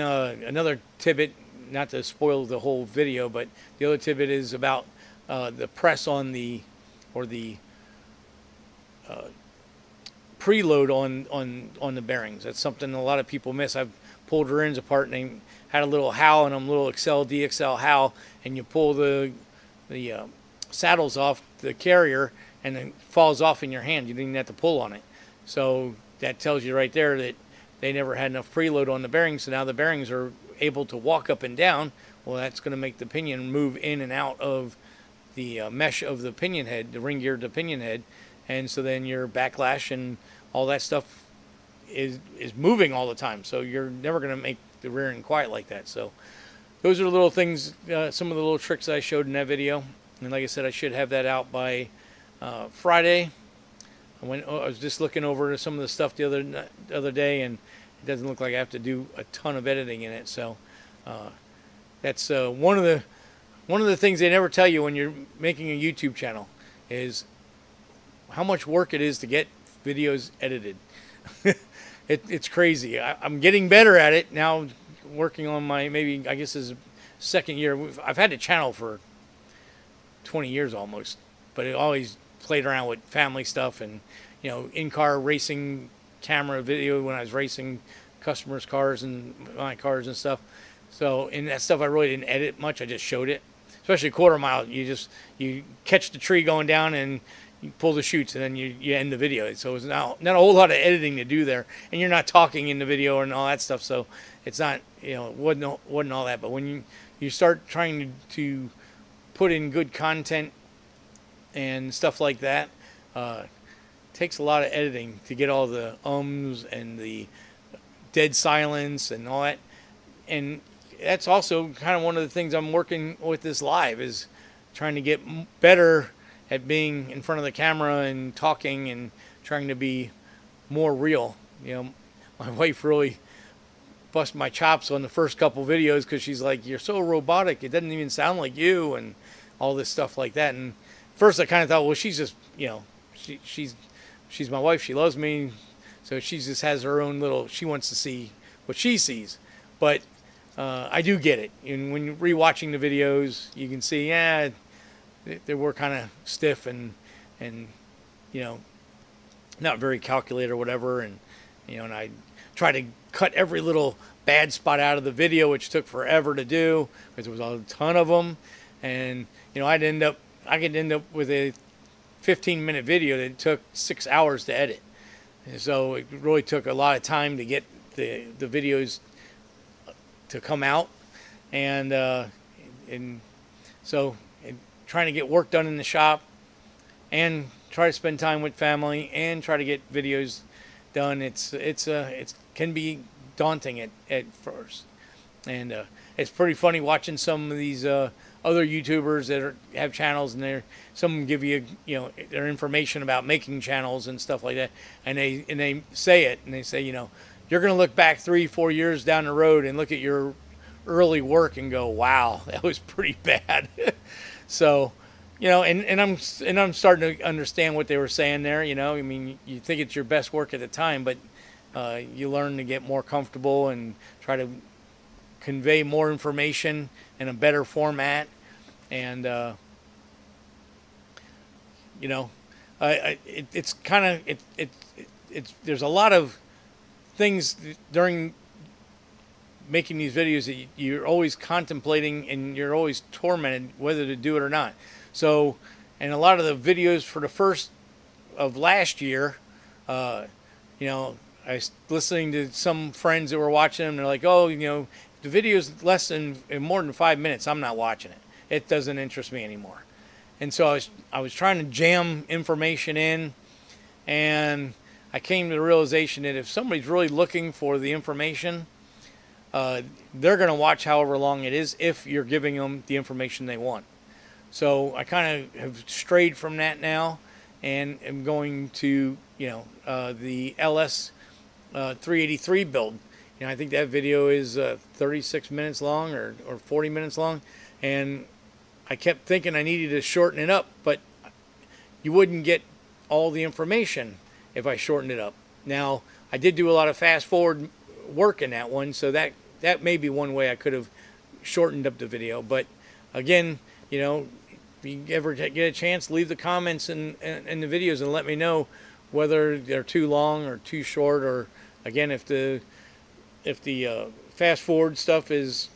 another tidbit, not to spoil the whole video, but the other tidbit is about the press on the preload on the bearings. That's something a lot of people miss. I've pulled rear ends apart and they had a little howl in them, little DXL howl, and you pull the saddles off the carrier and it falls off in your hand. You didn't even have to pull on it. So that tells you right there that they never had enough preload on the bearings, so now the bearings are able to walk up and down. Well, that's going to make the pinion move in and out of the mesh of the pinion head, the ring gear to pinion head, and so then your backlash and all that stuff is moving all the time. So you're never going to make the rear end quiet like that. So those are the little things, some of the little tricks I showed in that video. And like I said, I should have that out by Friday. I was just looking over some of the stuff the other day, and it doesn't look like I have to do a ton of editing in it. So that's one of the things they never tell you when you're making a YouTube channel is how much work it is to get videos edited. It's crazy. I'm getting better at it now, working on my, maybe I guess this is second year. I've had the channel for 20 years almost, but it always played around with family stuff and in-car racing camera video when I was racing customers' cars and my cars and stuff. So in that stuff I really didn't edit much. I just showed it. Especially quarter mile, you catch the tree going down and you pull the chutes, and then you end the video. So it's not a whole lot of editing to do there, and you're not talking in the video and all that stuff. So it's not, it wasn't all that. But when you start trying to put in good content and stuff like that, it takes a lot of editing to get all the ums and the dead silence and all that. And that's also kind of one of the things I'm working with this live, is trying to get better at being in front of the camera and talking and trying to be more real. My wife really bust my chops on the first couple videos because she's like, "You're so robotic. It doesn't even sound like you," and all this stuff like that. And first I kind of thought, well, she's just, she's my wife. She loves me. So she just has her own little, she wants to see what she sees. But I do get it. And when you're rewatching the videos, you can see, they were kind of stiff and not very calculated or whatever. And I try to cut every little bad spot out of the video, which took forever to do because there was a ton of them. And I could end up with a 15-minute video that took 6 hours to edit. And so it really took a lot of time to get the videos to come out, and so trying to get work done in the shop and try to spend time with family and try to get videos done. It can be daunting at first, and it's pretty funny watching some of these other YouTubers that have channels, and some give you their information about making channels and stuff like that, and they say it, and they say, you're going to look back 3-4 years down the road and look at your early work and go, wow, that was pretty bad. So, and I'm starting to understand what they were saying there. I mean, you think it's your best work at the time, but you learn to get more comfortable and try to convey more information in a better format. And it's kind of there's a lot of things during making these videos that you're always contemplating, and you're always tormented whether to do it or not. So, and a lot of the videos for the first of last year, I was listening to some friends that were watching them, and they're like, oh, the video's more than 5 minutes, I'm not watching it. It doesn't interest me anymore. And so I was trying to jam information in, and I came to the realization that if somebody's really looking for the information, they're going to watch however long it is if you're giving them the information they want. So I kind of have strayed from that now, and am going to the LS 383 build. I think that video is 36 minutes long or 40 minutes long, and I kept thinking I needed to shorten it up, but you wouldn't get all the information if I shortened it up. Now, I did do a lot of fast forward work in that one, so that may be one way I could have shortened up the video. But again, if you ever get a chance, leave the comments in the videos and let me know whether they're too long or too short, or again, if the fast forward stuff is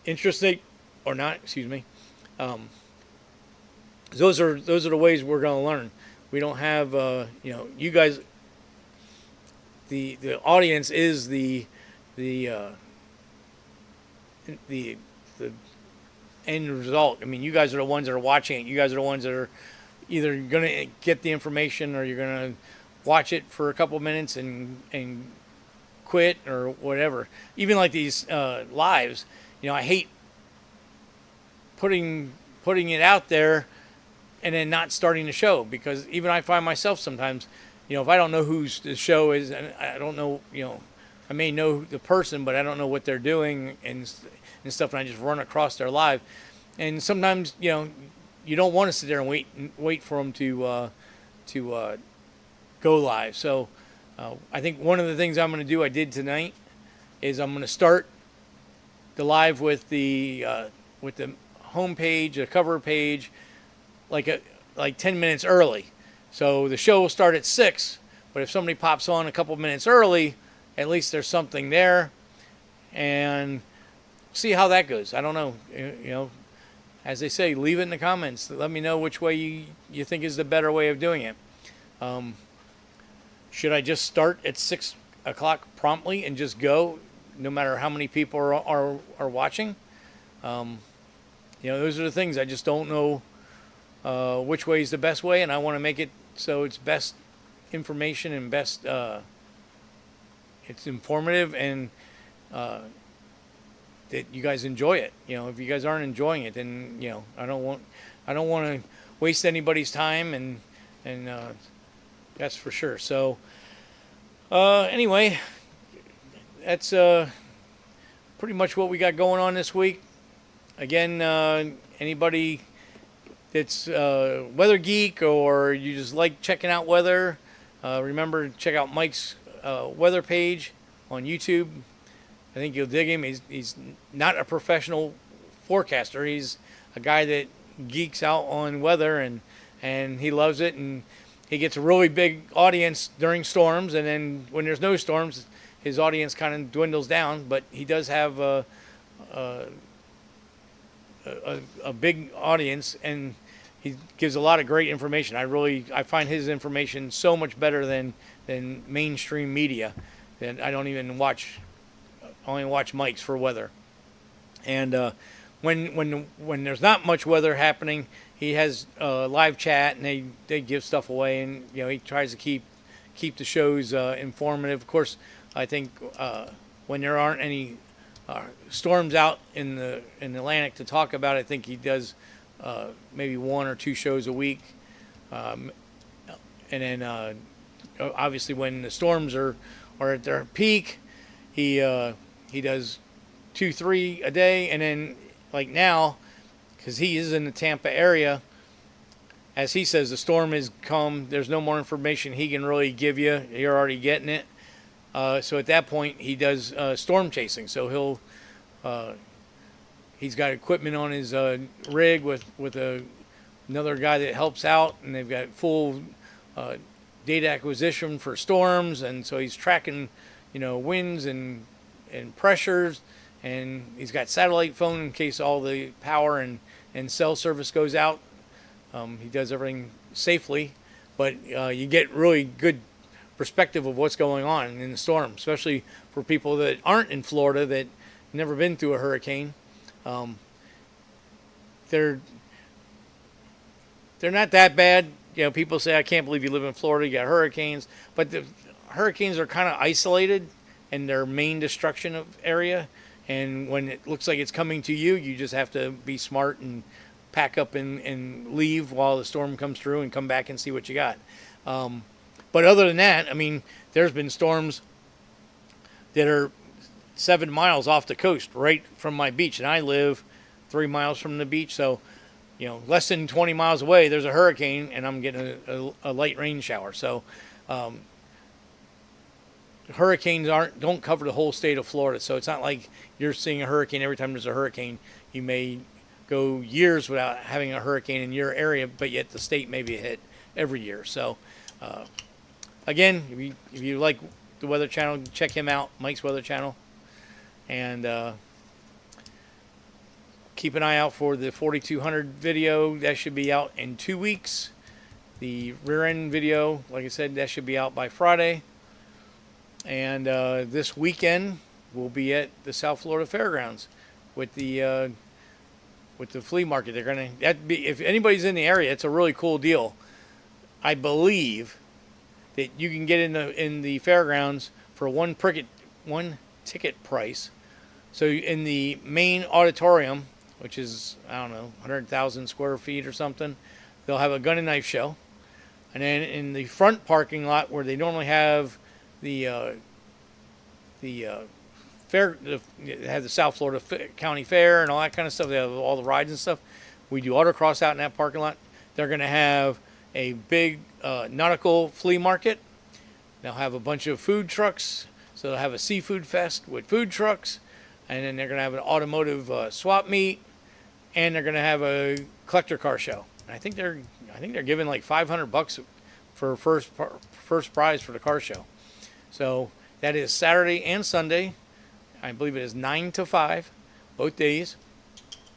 interesting or not. Excuse me. Those are the ways we're going to learn. We don't have you guys. The audience is the end result. I mean, you guys are the ones that are watching it. You guys are the ones that are either going to get the information, or you're going to watch it for a couple minutes and quit or whatever. Even like these lives, I hate putting it out there and then not starting the show, because even I find myself sometimes, if I don't know who the show is, and I don't know, I may know the person, but I don't know what they're doing and stuff, and I just run across their live. And sometimes, you don't want to sit there and wait for them to go live. So I think one of the things I'm going to do, I did tonight, is I'm going to start the live with the home page, the cover page, like 10 minutes early. So the show will start at 6, but if somebody pops on a couple minutes early, at least there's something there, and see how that goes. I don't know. as they say, leave it in the comments. Let me know which way you think is the better way of doing it. Should I just start at 6 o'clock promptly and just go, no matter how many people are watching? Those are the things. I just don't know which way is the best way, and I want to make it so it's best information and best. It's informative and that you guys enjoy it. If you guys aren't enjoying it, then I don't want to waste anybody's time, and that's for sure. So anyway, that's pretty much what we got going on this week. Again, anybody that's weather geek or you just like checking out weather, remember to check out Mike's weather page on YouTube. I think you'll dig him. He's not a professional forecaster. He's a guy that geeks out on weather, and he loves it, and he gets a really big audience during storms, and then when there's no storms, his audience kind of dwindles down. But he does have a big audience, and he gives a lot of great information. I find his information so much better than mainstream media. That I don't even watch. Only watch Mike's for weather. And when there's not much weather happening, he has live chat, and they give stuff away, and he tries to keep the shows informative. Of course, I think when there aren't any storms out in the Atlantic to talk about, I think he does maybe 1 or 2 shows a week. And then obviously when the storms are at their peak, he does 2-3 a day. And then like now, because he is in the Tampa area, as he says, the storm has come. There's no more information he can really give you. You're already getting it. So at that point, he does storm chasing. So he's got equipment on his rig with another guy that helps out, and they've got full data acquisition for storms, and so he's tracking, winds and pressures, and he's got satellite phone in case all the power and cell service goes out. He does everything safely, but you get really good perspective of what's going on in the storm, especially for people that aren't in Florida that never been through a hurricane. They're not that bad. People say, I can't believe you live in Florida, you got hurricanes, but the hurricanes are kind of isolated in their main destruction of area, and when it looks like it's coming to you, you just have to be smart and pack up and leave while the storm comes through and come back and see what you got. But other than that, there's been storms that are 7 miles off the coast right from my beach, and I live 3 miles from the beach, so less than 20 miles away there's a hurricane, and I'm getting a light rain shower. So hurricanes don't cover the whole state of Florida, so it's not like you're seeing a hurricane every time there's a hurricane. You may go years without having a hurricane in your area, but yet the state may be hit every year. So again, if you like the Weather Channel, check him out, Mike's Weather Channel, and keep an eye out for the 4200 video. That should be out in 2 weeks. The rear end video, like I said, that should be out by Friday. And this weekend we'll be at the South Florida Fairgrounds with the flea market. They're gonna if anybody's in the area, it's a really cool deal. I believe that you can get in the fairgrounds for one ticket price. So in the main auditorium, which is 100,000 square feet or something, they'll have a gun and knife show. And then in the front parking lot where they normally have the fair, they have the South Florida County Fair and all that kind of stuff. They have all the rides and stuff. We do autocross out in that parking lot. They're going to have a big nautical flea market. They'll have a bunch of food trucks. So they'll have a seafood fest with food trucks, and then they're going to have an automotive swap meet, and they're going to have a collector car show. And I think they're giving like $500 for first prize for the car show. So that is Saturday and Sunday. I believe it is 9 to 5, both days.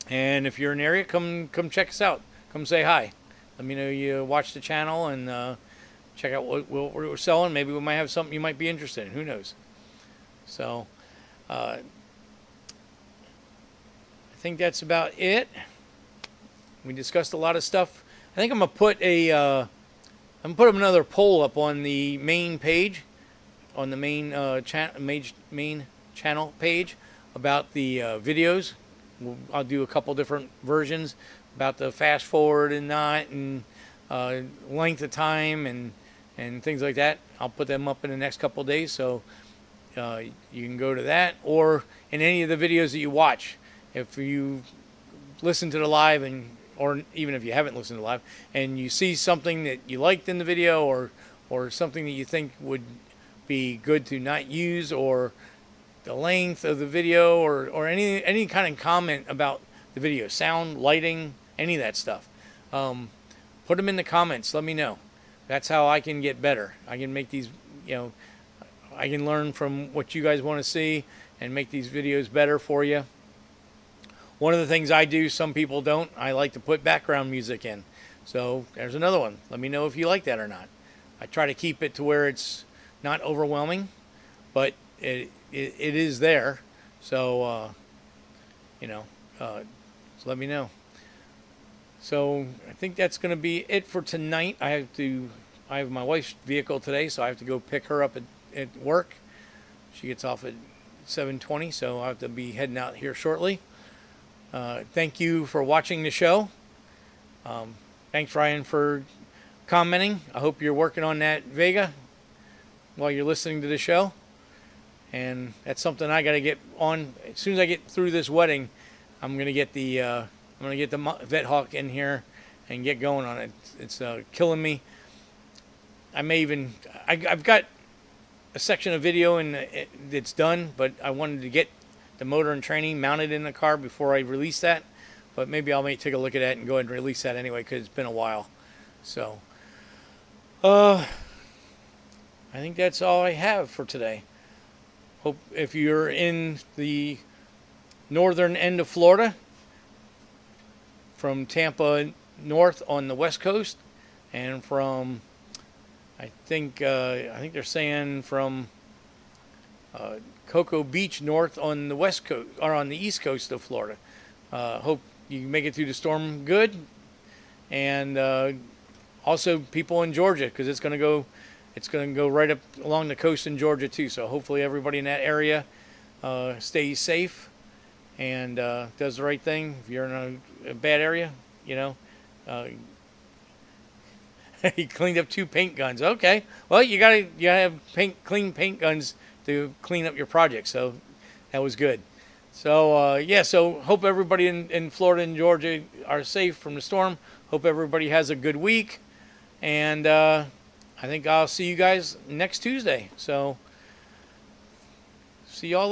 And if you're in the area, come check us out. Come say hi. Let me know you watch the channel and check out what we're selling. Maybe we might have something you might be interested in. Who knows? So I think that's about it. We discussed a lot of stuff. I think I'm gonna put another poll up on the main page, on the main main channel page about the videos. I'll do a couple different versions about the fast forward and not, and length of time and things like that. I'll put them up in the next couple of days, so you can go to that, or in any of the videos that you watch. If you listen to the live, or even if you haven't listened to live, and you see something that you liked in the video, or something that you think would be good to not use, or the length of the video, or any kind of comment about the video, sound, lighting, any of that stuff, put them in the comments. Let me know. That's how I can get better. I can make these, I can learn from what you guys want to see and make these videos better for you. One of the things I do, some people don't, I like to put background music in. So there's another one. Let me know if you like that or not. I try to keep it to where it's not overwhelming, but it is there. So, so let me know. So I think that's going to be it for tonight. I have my wife's vehicle today, so I have to go pick her up at work. She gets off at 7:20, so I have to be heading out here shortly. Thank you for watching the show. Thanks, Ryan, for commenting. I hope you're working on that Vega while you're listening to the show. And that's something I got to get on. As soon as I get through this wedding, I'm going to get the Vet Hawk in here and get going on it. It's killing me. I've got a section of video that's done, but I wanted to get the motor and training mounted in the car before I release that. But maybe I may take a look at that and go ahead and release that anyway, because it's been a while. So, I think that's all I have for today. Hope if you're in the northern end of Florida, from Tampa north on the west coast, and from I think they're saying from Cocoa Beach north on the west coast, or on the east coast of Florida. Hope you can make it through the storm good, and also people in Georgia, because it's going to go right up along the coast in Georgia too. So hopefully everybody in that area stays safe and does the right thing. If you're in a bad area, he cleaned up 2 paint guns. Okay, well you gotta have clean paint guns to clean up your project. So that was good. So so hope everybody in Florida and Georgia are safe from the storm. Hope everybody has a good week, and I think I'll see you guys next Tuesday. So see y'all later.